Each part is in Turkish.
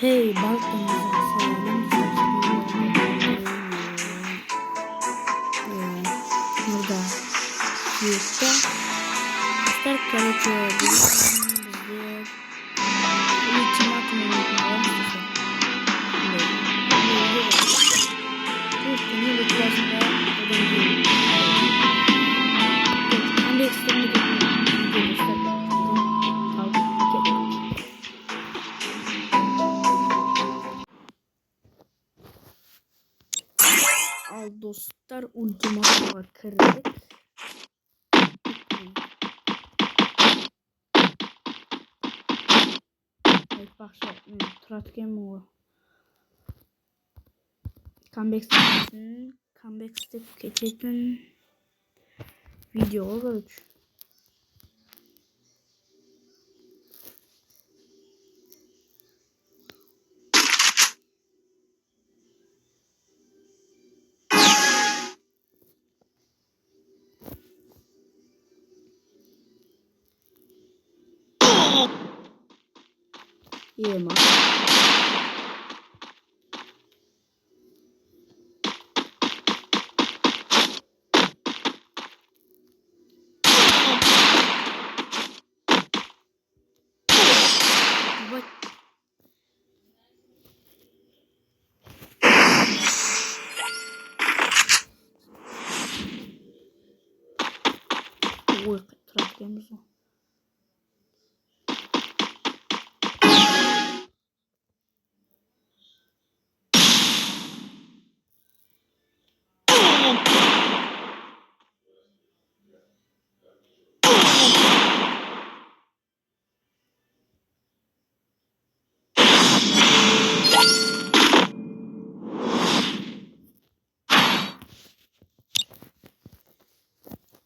Hey balkonumuza sayalım. Burada büyükte ister karakter bizde ultimatum al dostlar, ultimatuma kırdık. Evet, bak şu Tratkem o. Comeback step geçelim. Video olur. İyi mi? Bak. Ой, Tratkem o.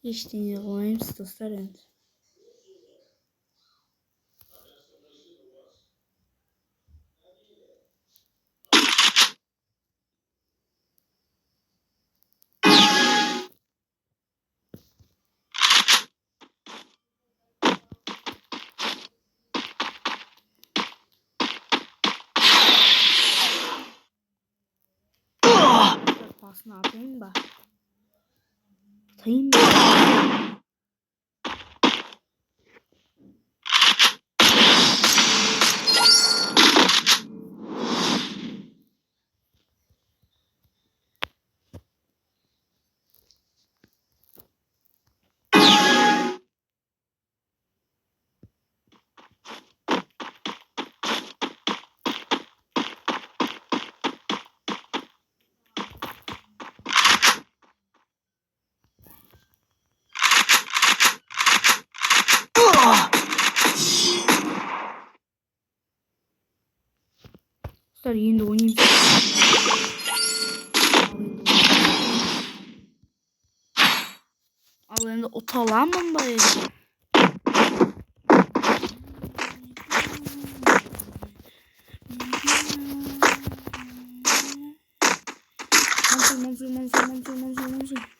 İşte yıkılayım dostlar. Pas ne yapayım bak. Atayım mı? Dostlar yine de oynayayım. Alanında otalanmam bari. Manzur.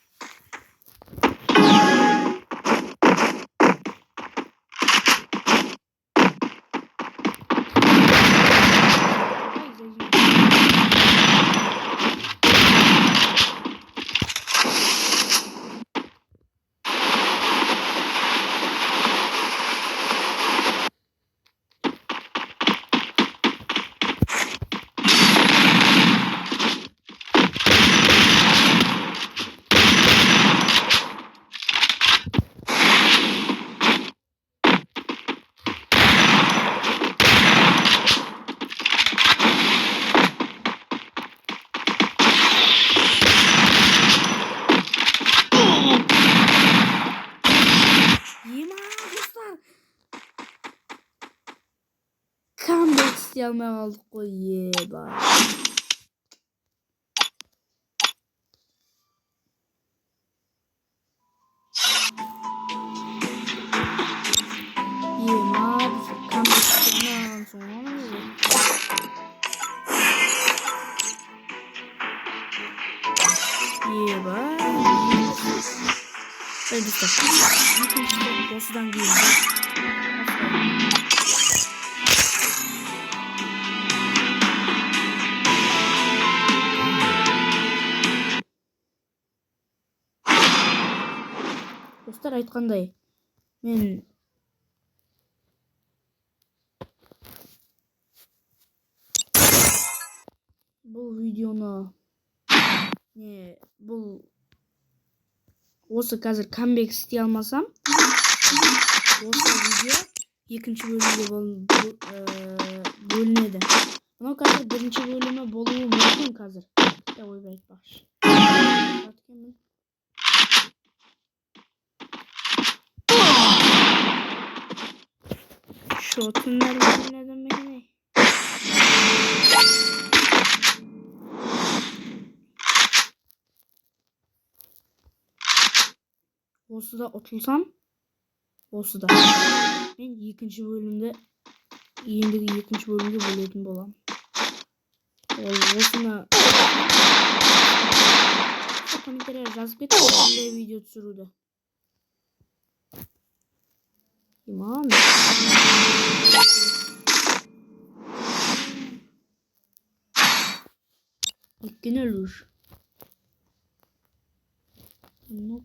Yanına aldık o bak. Öyle işte. Boss'dan giyindim. dostlar, aytқандай men бұл видеоны бұл осы қазір камбек істей алмасам, осы видео екінші бөлімге бөлінеді. Мынау қазір бірінші бөлімі болуы мүмкін қазір. Я ойбай айтпақшы. Şotunlar neden beni? Осы да ұтылсам, осы да. Мен екінші бөлімде бөлетін боламын. Осыны комментария жазып кетті, қандай видео түсіруді. Иман. Өйткені өлуш. Ну,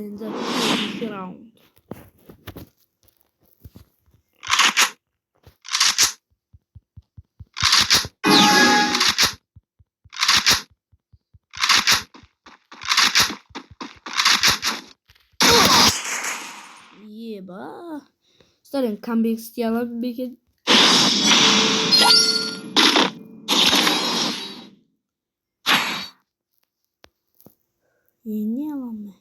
in the round. Eba. Starting comeback style big. Yeni alan mı?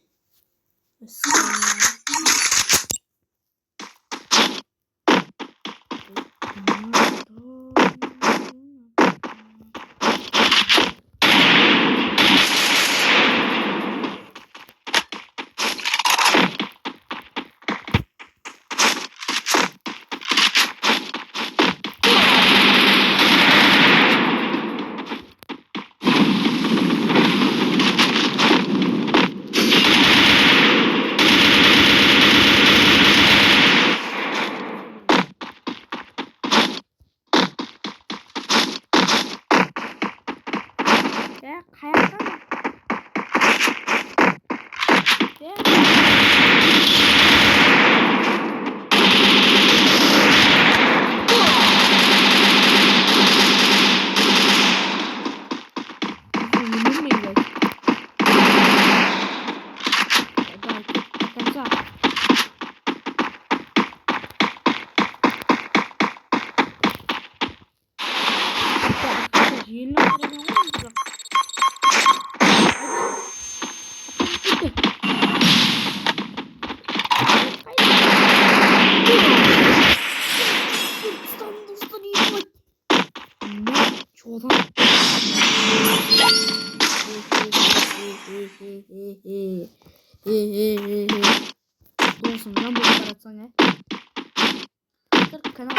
Olsun, bu kadar atsan ya. Kanal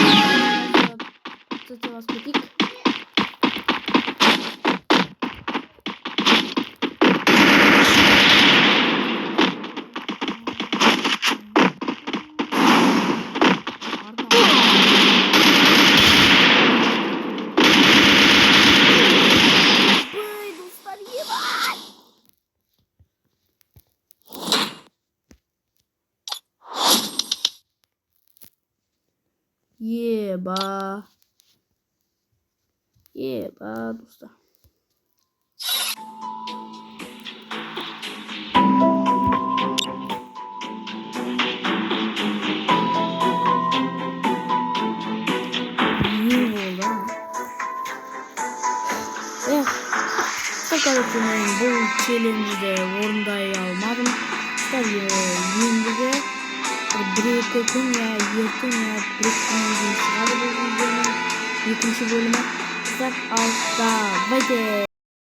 Kosmetik. Yeba dostlar. Arkadaşlarım bu challenge'de orunday almadım. Tabii yendiğe bir gün ya yakın ya bir gün çıkardı bu videonun ikinci bölümü. Altta. Bye.